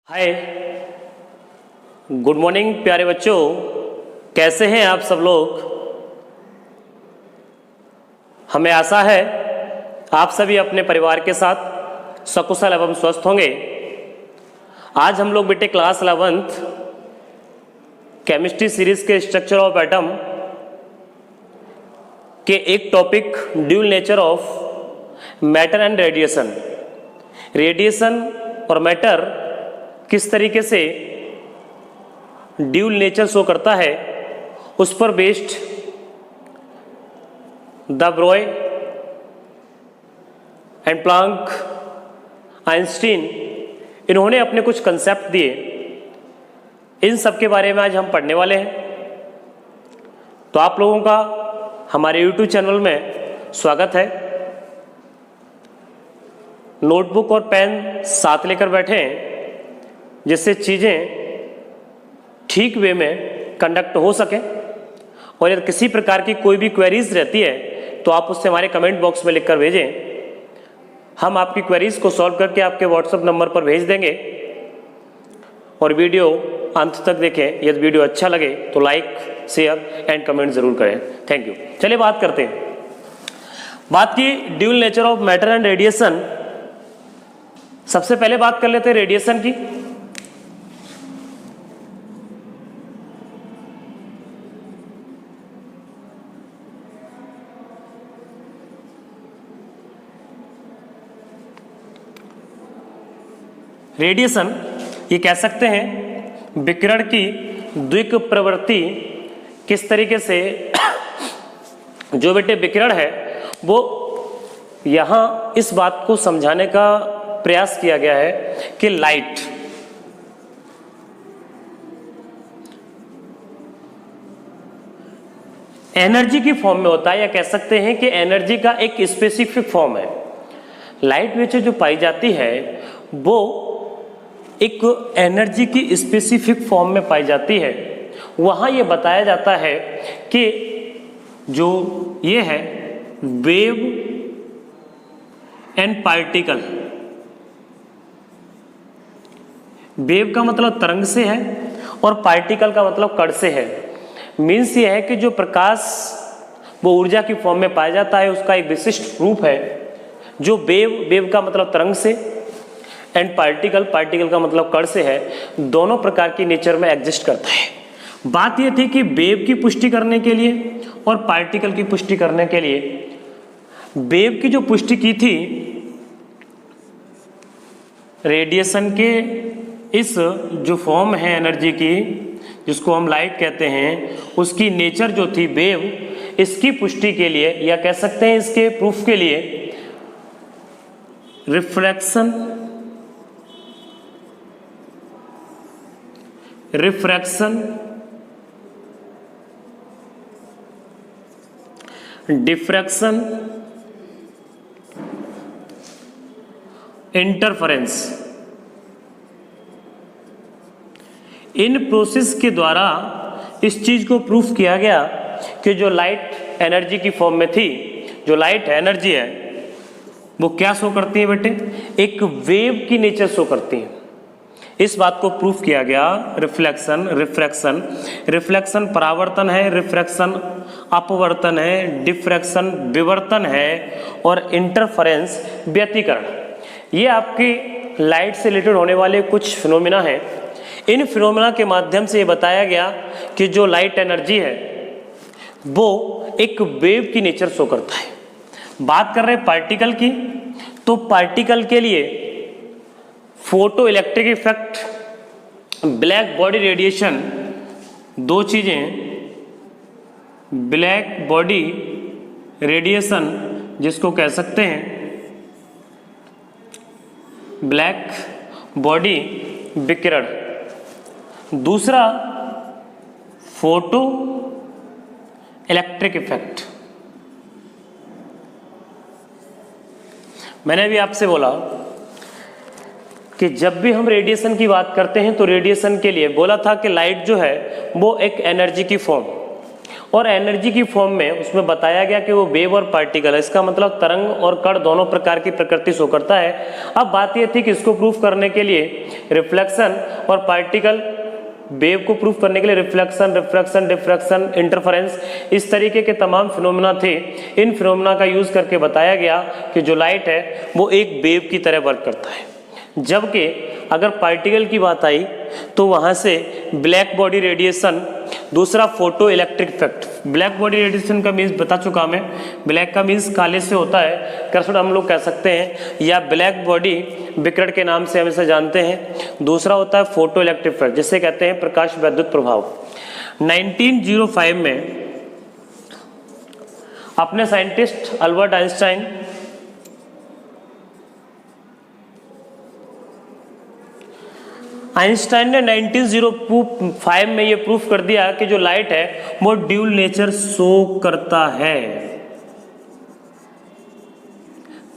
हाय, good morning प्यारे बच्चों। कैसे हैं आप सब लोग? हमें आशा है आप सभी अपने परिवार के साथ सकुशल एवं स्वस्थ होंगे। आज हम लोग बेटे क्लास 11th केमिस्ट्री सीरीज के स्ट्रक्चर ऑफ एटम के एक topic dual nature of matter and radiation, radiation और मैटर किस तरीके से ड्यूल नेचर शो करता है, उस पर based de Broglie and Planck, Einstein, इन्होंने अपने कुछ कंसेप्ट दिए। इन सब के बारे में आज हम पढ़ने वाले हैं। तो आप लोगों का हमारे YouTube चैनल में स्वागत है। नोटबुक और पेन साथ लेकर बैठे हैं जिससे चीज़ें ठीक वे में कंडक्ट हो सके। और यदि किसी प्रकार की कोई भी क्वेरीज रहती है तो आप उससे हमारे कमेंट बॉक्स में लिखकर भेजें। हम आपकी क्वेरीज को सॉल्व करके आपके व्हाट्सएप नंबर पर भेज देंगे। और वीडियो अंत तक देखें। यदि वीडियो अच्छा लगे तो लाइक, शेयर एंड कमेंट जरूर करें। Thank you. चलिए बात करते हैं। बात की dual nature of matter and radiation. सबसे पहले बात कर लेते हैं रेडिएशन की। रेडिएशन ये कह सकते हैं विकिरण की द्विक प्रवृत्ति किस तरीके से जो बेटे विकिरण है वो यहाँ इस बात को समझाने का प्रयास किया गया है कि लाइट एनर्जी की फॉर्म में होता है, या कह सकते हैं कि एनर्जी का एक स्पेसिफिक फॉर्म है। लाइट में जो पाई जाती है वो एक एनर्जी की स्पेसिफिक फॉर्म में पाई जाती है। वहाँ ये बताया जाता है कि जो ये है वेव एंड पार्टिकल। वेव का मतलब तरंग से है और पार्टिकल का मतलब कण से है। मीन्स ये है कि जो प्रकाश वो ऊर्जा की फॉर्म में पाया जाता है उसका एक विशिष्ट रूप है जो वेव का मतलब तरंग से एंड पार्टिकल का मतलब कण से है। दोनों प्रकार की नेचर में एग्जिस्ट करता है। बात यह थी कि वेव की पुष्टि करने के लिए और पार्टिकल की पुष्टि करने के लिए वेव की जो पुष्टि की थी रेडिएशन के इस जो फॉर्म है एनर्जी की जिसको हम लाइट कहते हैं उसकी नेचर जो थी वेव, इसकी पुष्टि के लिए या कह सकते हैं इसके प्रूफ के लिए refraction, diffraction, interference, in process के द्वारा इस चीज को प्रूफ किया गया कि जो लाइट एनर्जी की फॉर्म में थी, जो लाइट एनर्जी है वो क्या शो करती है बेटे, एक वेव की नेचर शो करती है। इस बात को प्रूफ किया गया। रिफ्लेक्शन परावर्तन है, रिफ्रैक्शन अपवर्तन है, डिफ्रैक्शन विवर्तन है और इंटरफेरेंस व्यतिकरण। ये आपकी लाइट से रिलेटेड होने वाले कुछ फिनोमिना हैं। इन फिनोमिना के माध्यम से ये बताया गया कि जो लाइट एनर्जी है वो एक वेव की नेचर शो करता है। बात कर रहे हैं पार्टिकल की, तो पार्टिकल के लिए photo electric effect, black body radiation, दो चीजें, ब्लैक बॉडी रेडिएशन जिसको कह सकते हैं ब्लैक बॉडी विकिरण, दूसरा फोटो इलेक्ट्रिक इफेक्ट। मैंने भी आपसे बोला कि जब भी हम रेडिएशन की बात करते हैं तो रेडिएशन के लिए बोला था कि लाइट जो है वो एक एनर्जी की फॉर्म, और एनर्जी की फॉर्म में उसमें बताया गया कि वो वेव और पार्टिकल है, इसका मतलब तरंग और कण दोनों प्रकार की प्रकृति शो करता है। अब बात ये थी कि इसको प्रूफ करने के लिए रिफ्लेक्शन और पार्टिकल, वेव को प्रूफ करने के लिए रिफ्लेक्शन, रिफ्रैक्शन, डिफ्रैक्शन, इंटरफेरेंस, इस तरीके के तमाम फिनोमेना थे। इन फिनोमेना का यूज करके बताया गया कि जो लाइट है वो एक वेव की तरह वर्क करता है। जबकि अगर पार्टिकल की बात आई तो वहां से ब्लैक बॉडी रेडिएशन, दूसरा photo electric effect. Black body radiation का मीन्स बता चुका मैं, ब्लैक का मीन्स काले से होता है, कृष्ण हम लोग कह सकते हैं, या ब्लैक बॉडी विकिरण के नाम से हम इसे जानते हैं। दूसरा होता है फोटो इलेक्ट्रिक इफेक्ट, जिसे कहते हैं प्रकाश वैद्युत प्रभाव। 1905 में अपने साइंटिस्ट अल्बर्ट आइंस्टाइन ने 1905 में ये प्रूफ कर दिया कि जो लाइट है वो ड्यूल नेचर शो करता है।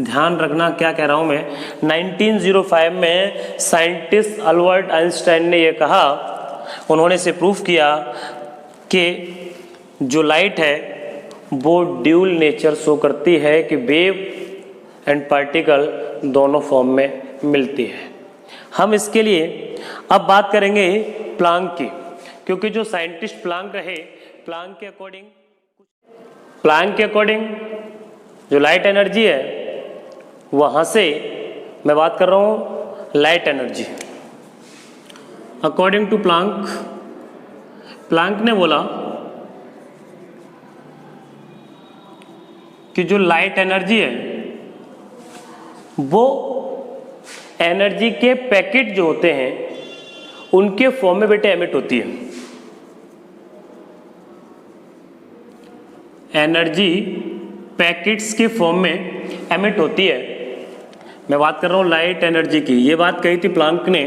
ध्यान रखना क्या कह रहा हूं मैं। 1905 में साइंटिस्ट अल्बर्ट आइंस्टाइन ने ये कहा, उन्होंने इसे प्रूफ किया कि जो लाइट है वो ड्यूल नेचर शो करती है, कि वेव एंड पार्टिकल दोनों फॉर्म में मिलती है। हम इसके लिए अब बात करेंगे प्लांक की, क्योंकि जो साइंटिस्ट प्लांक रहे, प्लांक के अकॉर्डिंग जो लाइट एनर्जी है, वहां से मैं बात कर रहा हूं light energy. According to Planck, Planck ने बोला कि जो लाइट एनर्जी है वो एनर्जी के पैकेट जो होते हैं उनके फॉर्म में बेटे एमिट होती है। एनर्जी पैकेट्स के फॉर्म में एमिट होती है। मैं बात कर रहा हूं लाइट एनर्जी की। ये बात कही थी प्लांक ने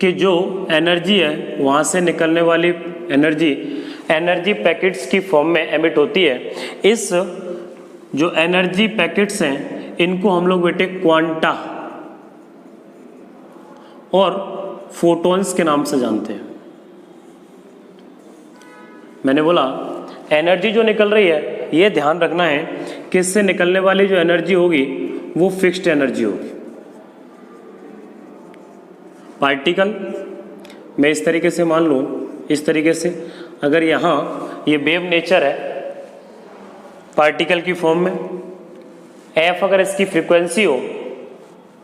कि जो एनर्जी है वहां से निकलने वाली एनर्जी पैकेट्स की फॉर्म में एमिट होती है। इस जो एनर्जी पैकेट्स हैं इनको हम लोग बेटे क्वांटा और फोटॉन्स के नाम से जानते हैं। मैंने बोला एनर्जी जो निकल रही है, ये ध्यान रखना है कि इससे निकलने वाली जो एनर्जी होगी वो फिक्स्ड एनर्जी होगी। पार्टिकल मैं इस तरीके से मान लूं, इस तरीके से, अगर यहाँ ये वेव नेचर है पार्टिकल की फॉर्म में, एफ अगर इसकी फ्रीक्वेंसी हो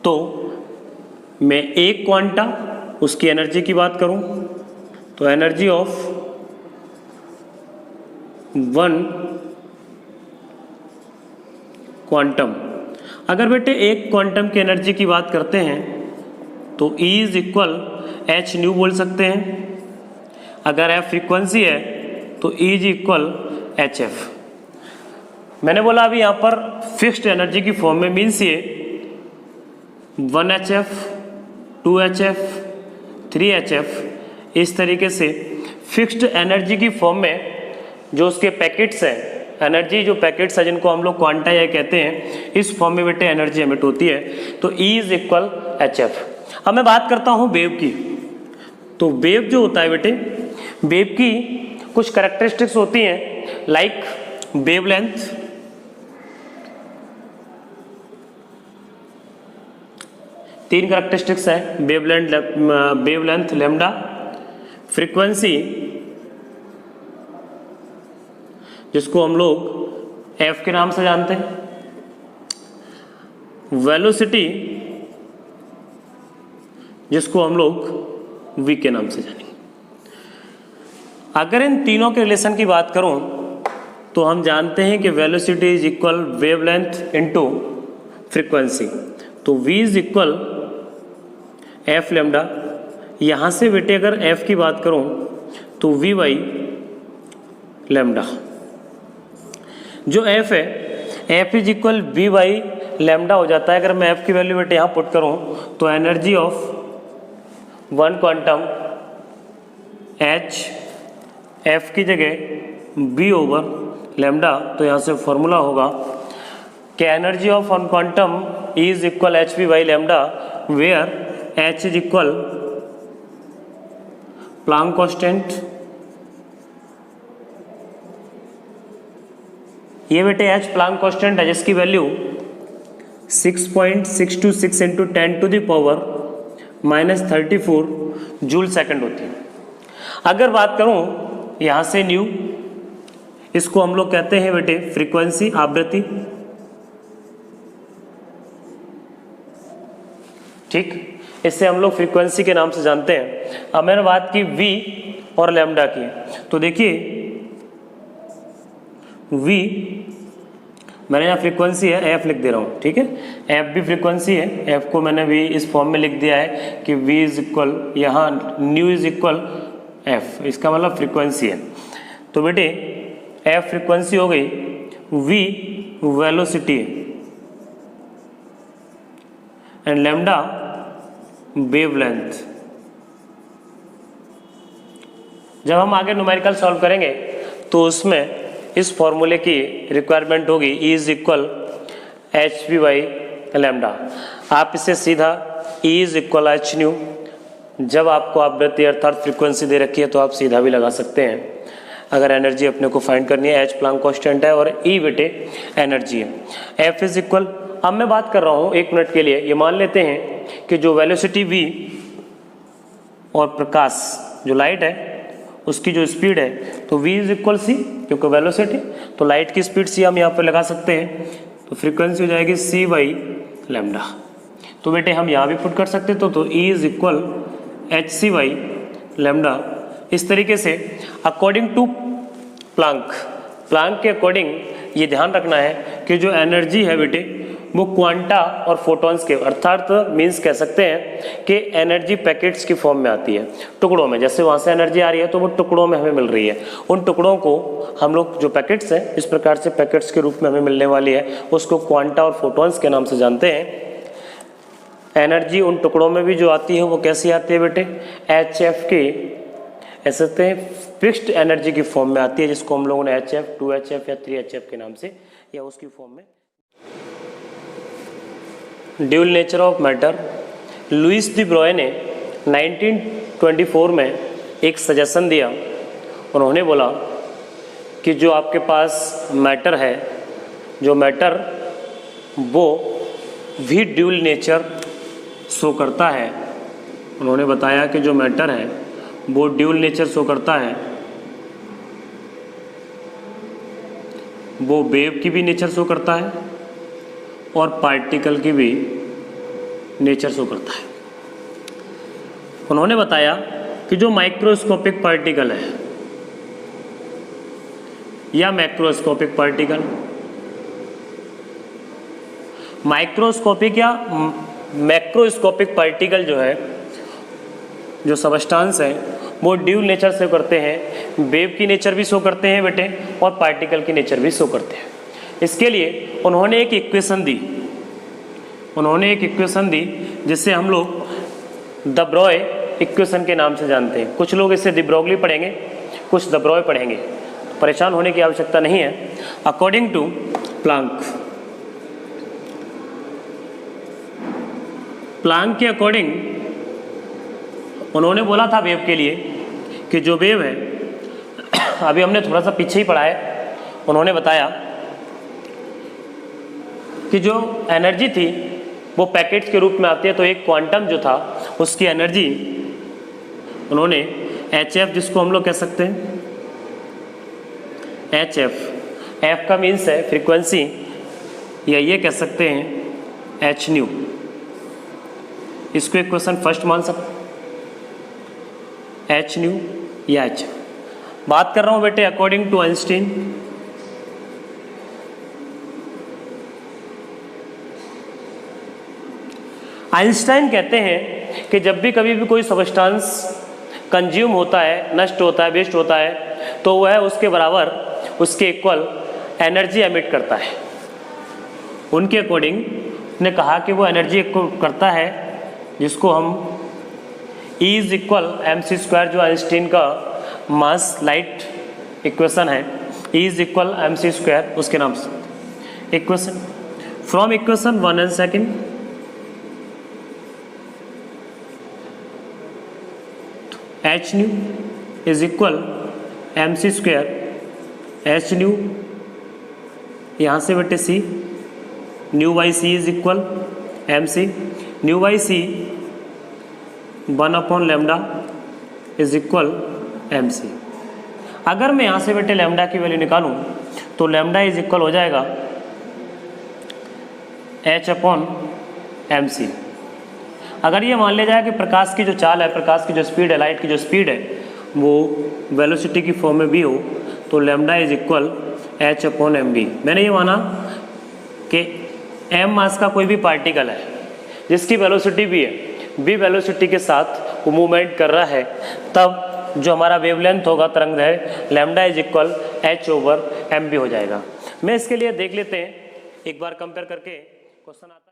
तो मैं एक क्वांटा उसकी एनर्जी की बात करूं तो एनर्जी ऑफ वन क्वांटम। अगर बेटे एक क्वांटम की एनर्जी की बात करते हैं तो E is equal H new बोल सकते हैं। अगर एफ फ्रीक्वेंसी है तो E is equal H F. मैंने बोला अभी यहाँ पर फिक्स्ड एनर्जी की फॉर्म में मीन्स ये 1HF, 2HF, 3HF, इस तरीके से फिक्स्ड एनर्जी की फॉर्म में जो उसके पैकेट्स हैं, एनर्जी जो पैकेट्स हैं जिनको हम लोग क्वांटा या कहते हैं, इस फॉर्म में बेटे एनर्जी एमिट होती है। तो E इज इक्वल HF। अब मैं बात करता हूँ वेव की। तो वेव जो होता है बेटे, वेव की कुछ कैरेक्टरिस्टिक्स होती हैं, लाइक वेवलेंथ, तीन कैरेक्टरिस्टिक्स हैं, वेवलेंथ लैम्डा, फ्रीक्वेंसी जिसको हम लोग एफ के नाम से जानते हैं, वेलोसिटी जिसको हम लोग वी के नाम से जानेंगे। अगर इन तीनों के रिलेशन की बात करूं तो हम जानते हैं कि velocity is equal wavelength into frequency. तो v is equal F lambda. यहां से बेटे अगर f की बात करूं तो v बाई लेमडा। जो f है f is equal v by lambda हो जाता है। अगर मैं f की वैल्यू बेटे यहां पुट करूं तो energy of one quantum h, f की जगह v ओवर लेमडा। तो यहां से फॉर्मूला होगा कि energy of one quantum is equal h v by lambda, where h is equal Planck constant ये बेटे एच प्लांक कांस्टेंट है जिसकी वैल्यू 6.626 इंटू 10⁻34 जूल सेकंड होती है। अगर बात करूं यहां से न्यू, इसको हम लोग कहते हैं बेटे फ्रीक्वेंसी, आवृत्ति, ठीक, इससे हम लोग फ्रीक्वेंसी के नाम से जानते हैं। अब मैंने बात की वी और लैम्डा की, तो देखिए वी मैंने यहाँ फ्रीक्वेंसी है, एफ लिख दे रहा हूँ, ठीक है, एफ भी फ्रीक्वेंसी है, एफ को मैंने भी इस फॉर्म में लिख दिया है कि वी इज इक्वल, यहाँ न्यू इज इक्वल एफ, इसका मतलब फ्रीक्वेंसी है। तो बेटे एफ फ्रीक्वेंसी हो गई, वी वेलोसिटी है एंड लैम्डा वेवलेंथ। जब हम आगे न्यूमेरिकल सॉल्व करेंगे तो उसमें इस फॉर्मूले की रिक्वायरमेंट होगी E is equal h v by lambda. आप इसे सीधा E is equal H new, जब आपको आवृत्ति अर्थात फ्रीक्वेंसी दे रखी है तो आप सीधा भी लगा सकते हैं। अगर एनर्जी अपने को फाइंड करनी है, एच प्लांक कांस्टेंट है और E बेटे एनर्जी है। एफ इज इक्वल, अब मैं बात कर रहा हूँ 1 मिनट के लिए, ये मान लेते हैं कि जो वेलोसिटी v और प्रकाश जो लाइट है उसकी जो स्पीड है, तो v इज इक्वल सी, क्योंकि वेलोसिटी, तो लाइट की स्पीड सी हम यहाँ पे लगा सकते हैं, तो फ्रीक्वेंसी हो जाएगी c बाई लैम्डा। तो बेटे हम यहाँ भी पुट कर सकते तो E is equal h c by lambda. इस तरीके से अकॉर्डिंग टू प्लांक के अकॉर्डिंग ये ध्यान रखना है कि जो एनर्जी है बेटे वो क्वांटा और फोटॉन्स के, अर्थात मीन्स कह सकते हैं कि एनर्जी पैकेट्स की फॉर्म में आती है, टुकड़ों में। जैसे वहाँ से एनर्जी आ रही है तो वो टुकड़ों में हमें मिल रही है, उन टुकड़ों को हम लोग जो पैकेट्स हैं इस प्रकार से पैकेट्स के रूप में हमें मिलने वाली है, उसको क्वांटा और फोटॉन्स के नाम से जानते हैं। एनर्जी उन टुकड़ों में भी जो आती है वो कैसी आती है बेटे, एच एफ की, ऐसे फिक्स्ड एनर्जी की फॉर्म में आती है, जिसको हम लोगों ने एच एफ, 2HF या 3HF के नाम से या उसकी फॉर्म में। Dual nature of matter, Louis de Broglie ने 1924 में एक सजेशन दिया। उन्होंने बोला कि जो आपके पास मैटर है, जो मैटर वो भी ड्यूल नेचर शो करता है। उन्होंने बताया कि जो मैटर है वो ड्यूल नेचर शो करता है, वो वेव की भी नेचर शो करता है और पार्टिकल की भी नेचर शो करता है। उन्होंने बताया कि जो माइक्रोस्कोपिक पार्टिकल है या मैक्रोस्कोपिक पार्टिकल, माइक्रोस्कोपिक या मैक्रोस्कोपिक पार्टिकल जो है, जो सबस्टांस है वो ड्यूल नेचर शो करते हैं, वेव की नेचर भी शो करते हैं बेटे और पार्टिकल की नेचर भी शो करते हैं। इसके लिए उन्होंने एक इक्वेशन दी, जिससे हम लोग द ब्रॉय इक्वेशन के नाम से जानते हैं। कुछ लोग इसे द ब्रोगली पढ़ेंगे, कुछ द ब्रॉय पढ़ेंगे, परेशान होने की आवश्यकता नहीं है। अकॉर्डिंग टू प्लांक के अकॉर्डिंग उन्होंने बोला था वेव के लिए कि जो वेव है, अभी हमने थोड़ा सा पीछे ही पढ़ा है, उन्होंने बताया कि जो एनर्जी थी वो पैकेट्स के रूप में आती है। तो एक क्वांटम जो था उसकी एनर्जी उन्होंने HF, जिसको हम लोग कह सकते हैं HF, F का मीन्स है फ्रीक्वेंसी, या ये कह सकते हैं h न्यू। इसको इक्वेशन फर्स्ट मान सकते, h न्यू या h। बात कर रहा हूँ बेटे अकॉर्डिंग टू आइंस्टीन। आइंस्टाइन कहते हैं कि जब भी कभी भी कोई सबस्टांस कंज्यूम होता है, नष्ट होता है, वेस्ट होता है, तो वह उसके बराबर, उसके इक्वल एनर्जी एमिट करता है। उनके अकॉर्डिंग ने कहा कि वो एनर्जी करता है जिसको हम E इज इक्वल mc², जो आइंस्टीन का मास लाइट इक्वेशन है, E इज इक्वल mc², उसके नाम से equation. From equation 1 and 2 h nu is equal mc² h nu यहाँ से बेटे c, nu by c is equal m c, nu by c 1 lambda is equal m c. अगर मैं यहाँ से बेटे लैम्डा की वैल्यू निकालूँ तो लैम्डा इज इक्वल हो जाएगा h/mc। अगर ये मान लिया जाए कि प्रकाश की जो चाल है, प्रकाश की जो स्पीड है, लाइट की जो स्पीड है वो वेलोसिटी की फॉर्म में भी हो तो लैम्डा इज इक्वल h/mv। मैंने ये माना कि m मास का कोई भी पार्टिकल है जिसकी वेलोसिटी भी है, v वेलोसिटी के साथ वो मूवमेंट कर रहा है, तब जो हमारा वेवलेंथ होगा तरंग है लैम्डा इज इक्वल h/mv हो जाएगा। मैं इसके लिए देख लेते हैं, एक बार कंपेयर करके क्वेश्चन आता है।